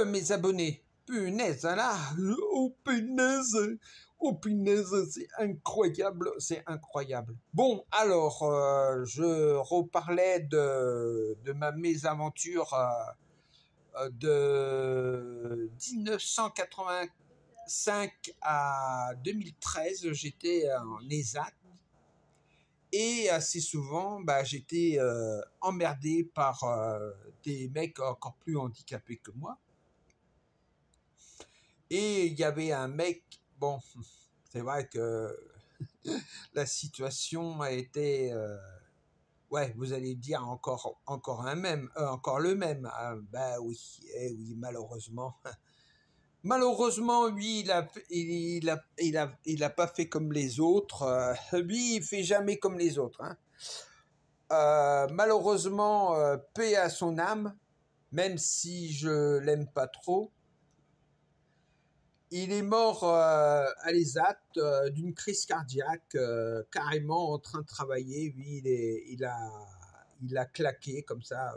Mes abonnés. Punaise, là. Oh, punaise, c'est incroyable, c'est incroyable. Bon, alors, je reparlais de ma mésaventure de 1985 à 2013. J'étais en ESAT. Et assez souvent, bah, j'étais emmerdé par des mecs encore plus handicapés que moi. Et il y avait un mec, bon, c'est vrai que la situation a été, ouais, vous allez dire encore encore le même. Ah, bah oui, eh oui, malheureusement. Malheureusement, lui, il a pas fait comme les autres. Lui, il fait jamais comme les autres. Hein. Malheureusement, paix à son âme, même si je l'aime pas trop. Il est mort à l'ESAT d'une crise cardiaque, carrément en train de travailler. Lui, il a claqué comme ça.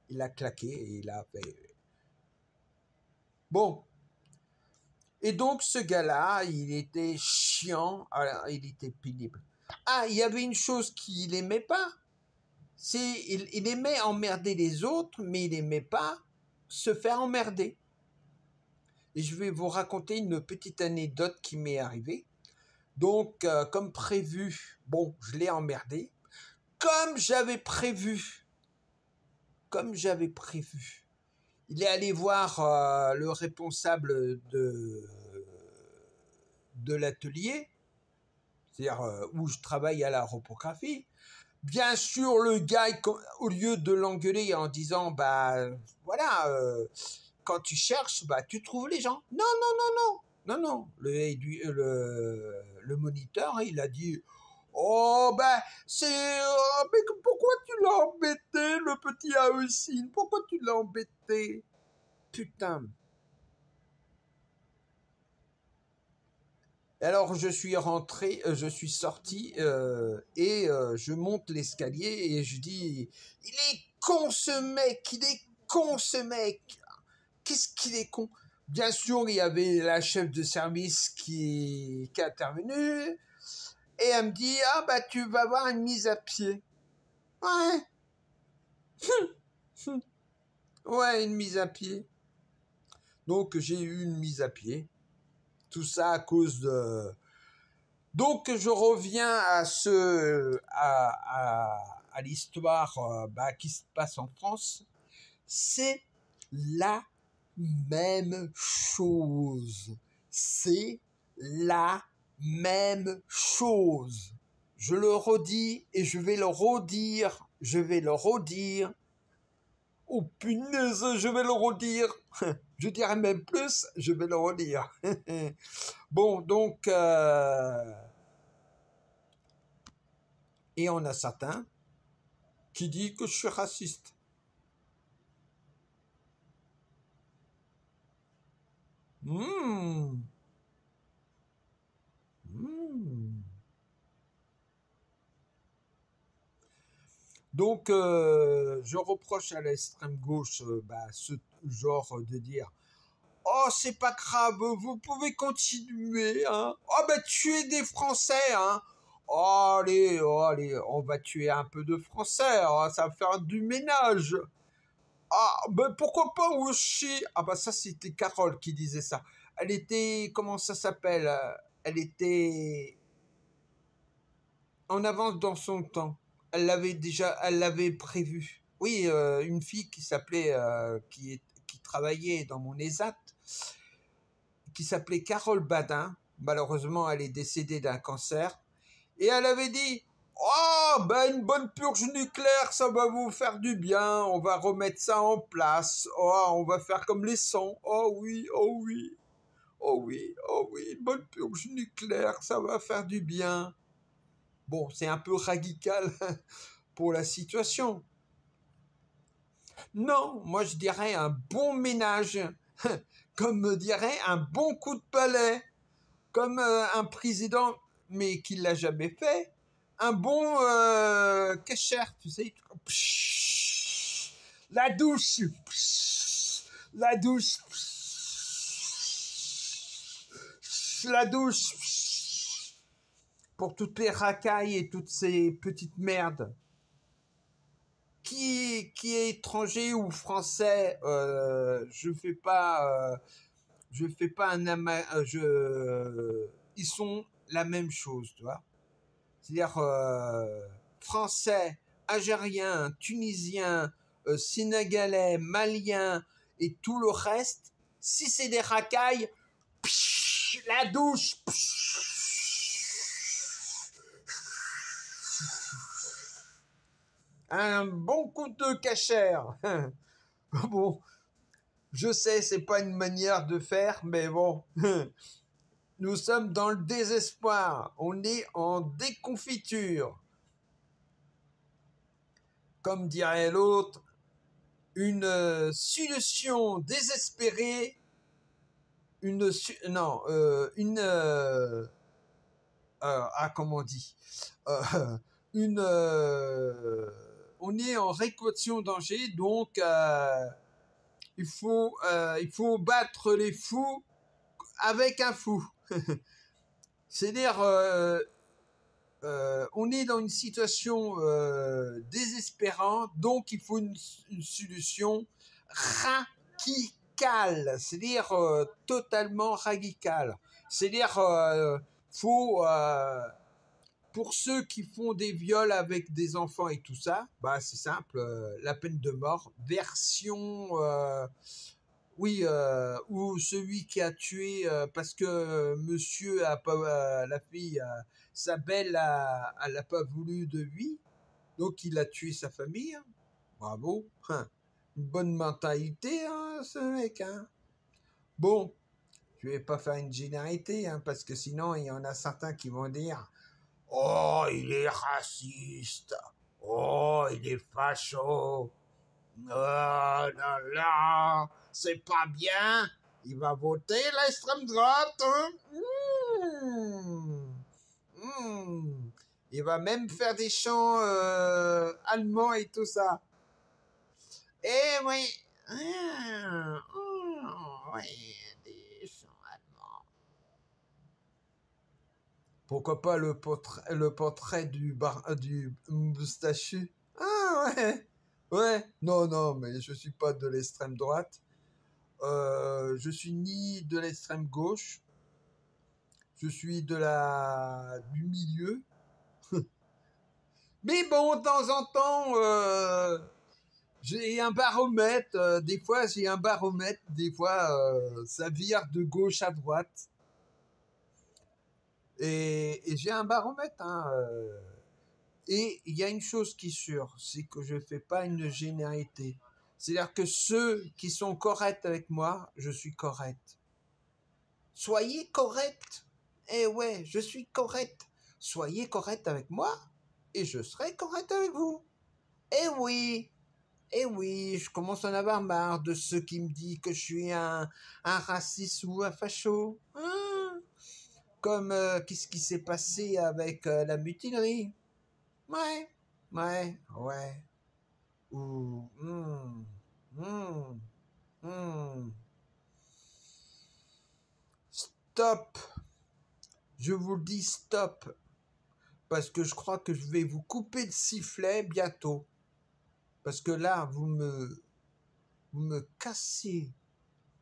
Il a claqué et il a fait... Bon. Et donc, ce gars-là, il était chiant, alors, il était pénible. Ah, il y avait une chose qu'il aimait pas. Il aimait emmerder les autres, mais il aimait pas se faire emmerder. Et je vais vous raconter une petite anecdote qui m'est arrivée. Donc, comme prévu, bon, je l'ai emmerdé. Comme j'avais prévu, il est allé voir le responsable de l'atelier, c'est-à-dire où je travaille à la reprographie. Bien sûr, le gars, au lieu de l'engueuler en disant, bah, voilà, quand tu cherches, bah, tu trouves les gens. Non, non, non, non. Non, non. Le moniteur, il a dit, oh, ben, mais pourquoi tu l'as embêté, le petit Aoussine? Pourquoi tu l'as embêté? Putain. Alors, je suis rentré, je suis sorti, et je monte l'escalier et je dis, il est con ce mec, il est con ce mec. Qu'est-ce qu'il est con? Bien sûr, il y avait la chef de service qui est intervenue et elle me dit, ah bah tu vas avoir une mise à pied. Ouais. Ouais, une mise à pied. Donc j'ai eu une mise à pied. Tout ça à cause de... Donc je reviens à l'histoire bah, qui se passe en France. C'est la même chose. C'est la même chose. Je le redis et je vais le redire. Je vais le redire. Oh punaise, je vais le redire. Je dirais même plus, je vais le redire. Bon, donc... et on a certains qui disent que je suis raciste. Mmh. Mmh. Donc, je reproche à l'extrême gauche bah, ce genre de dire oh, c'est pas grave, vous pouvez continuer, hein. Oh, ben, tuer des Français, hein. Oh, allez, on va tuer un peu de Français, hein, ça va faire du ménage. Ah, ben, pourquoi pas aussi? Ah, bah, ça, c'était Carole qui disait ça. Elle était, comment ça s'appelle? Elle était en avance dans son temps. Elle l'avait prévu. Oui, une fille qui s'appelait, qui travaillait dans mon ESAT, qui s'appelait Carole Badin. Malheureusement, elle est décédée d'un cancer. Et elle avait dit, oh, ben, une bonne purge nucléaire, ça va vous faire du bien. On va remettre ça en place. Oh, on va faire comme les sons. Oh oui, oh oui. Oh oui, oh oui, une bonne purge nucléaire, ça va faire du bien. Bon, c'est un peu radical pour la situation. Non, moi je dirais un bon ménage, comme me dirait un bon coup de balai, comme un président, mais qui l'a jamais fait, un bon Kesher, tu sais, la douche, La douche. La douche. Pour toutes les racailles et toutes ces petites merdes. Qui est étranger ou français, je fais pas un ils sont la même chose, tu vois. C'est-à-dire français, algérien, tunisien, sénégalais, malien et tout le reste. Si c'est des racailles, la douche. Un bon coup de cachère. Bon, je sais, c'est pas une manière de faire, mais bon. Nous sommes dans le désespoir. On est en déconfiture. Comme dirait l'autre, une solution désespérée. Comment on dit une on est en réquation danger, donc il faut battre les fous avec un fou. C'est-à-dire on est dans une situation désespérante, donc il faut une solution radicale, c'est-à-dire totalement radicale. C'est-à-dire faut pour ceux qui font des viols avec des enfants et tout ça, bah c'est simple, la peine de mort, version ou celui qui a tué parce que monsieur a pas la fille sa belle elle a pas voulu de lui, donc il a tué sa famille. Hein. Bravo, hein. Une bonne mentalité hein, ce mec. Hein. Bon, je vais pas faire une généralité hein, parce que sinon il y en a certains qui vont dire oh il est raciste, oh il est facho. Oh là là, c'est pas bien. Il va voter l'extrême droite. Hein? Il va même faire des chants allemands et tout ça. Eh oui. Oui, des chants allemands. Pourquoi pas le portrait du moustachu? Ah ouais. Ouais, non, mais je suis pas de l'extrême droite. Je suis ni de l'extrême gauche. Je suis du milieu. Mais bon, de temps en temps, j'ai un baromètre. Des fois, j'ai un baromètre. Des fois, ça vire de gauche à droite. Et j'ai un baromètre. Hein, Et il y a une chose qui est sûre, c'est que je ne fais pas une généralité. C'est-à-dire que ceux qui sont corrects avec moi, je suis correct. Soyez correct. Eh ouais, je suis correct. Soyez correct avec moi et je serai correct avec vous. Eh oui, je commence à en avoir marre de ceux qui me disent que je suis un raciste ou un facho. Hein? Comme qu'est-ce qui s'est passé avec la mutinerie. Ouais. Ou, hmm. Stop. Je vous le dis stop. Parce que je crois que je vais vous couper le sifflet bientôt. Parce que là, vous me cassez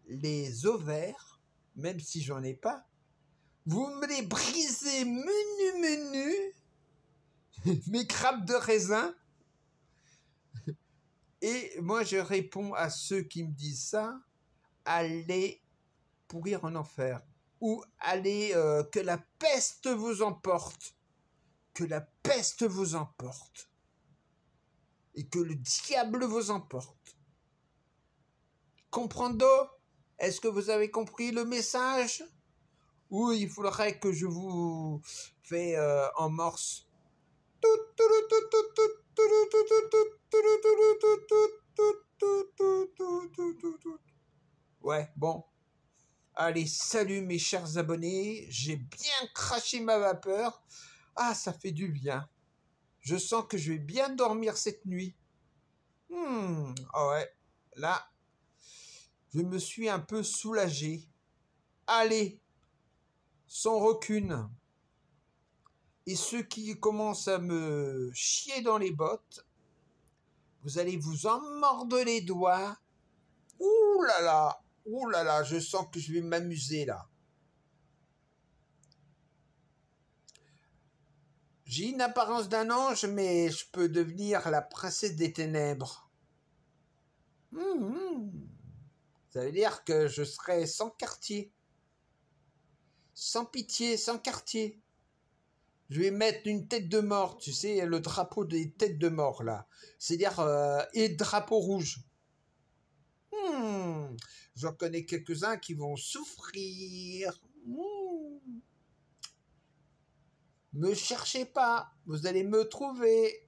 les ovaires, même si j'en ai pas. Vous me les brisez menu, mes crabes de raisin. Et moi, je réponds à ceux qui me disent ça, allez pourrir en enfer. Ou allez, que la peste vous emporte. Que la peste vous emporte. Et que le diable vous emporte. Comprendo? Est-ce que vous avez compris le message? Ou il faudrait que je vous fais en morse. Ouais, bon. Allez, salut mes chers abonnés. J'ai bien craché ma vapeur. Ah, ça fait du bien. Je sens que je vais bien dormir cette nuit. Ah ouais, là, Je me suis un peu soulagé. Allez, sans rancune. Et ceux qui commencent à me chier dans les bottes, vous allez vous en mordre les doigts. Ouh là là, je sens que je vais m'amuser là. J'ai une apparence d'un ange, mais je peux devenir la princesse des ténèbres. Ça veut dire que je serai sans quartier, sans pitié, sans quartier. Je vais mettre une tête de mort, tu sais, le drapeau des têtes de mort, là. C'est-à-dire, et drapeau rouge. J'en connais quelques-uns qui vont souffrir. Me cherchez pas, vous allez me trouver.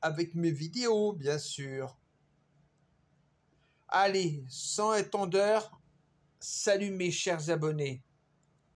Avec mes vidéos, bien sûr. Allez, sans étendeur, salut mes chers abonnés.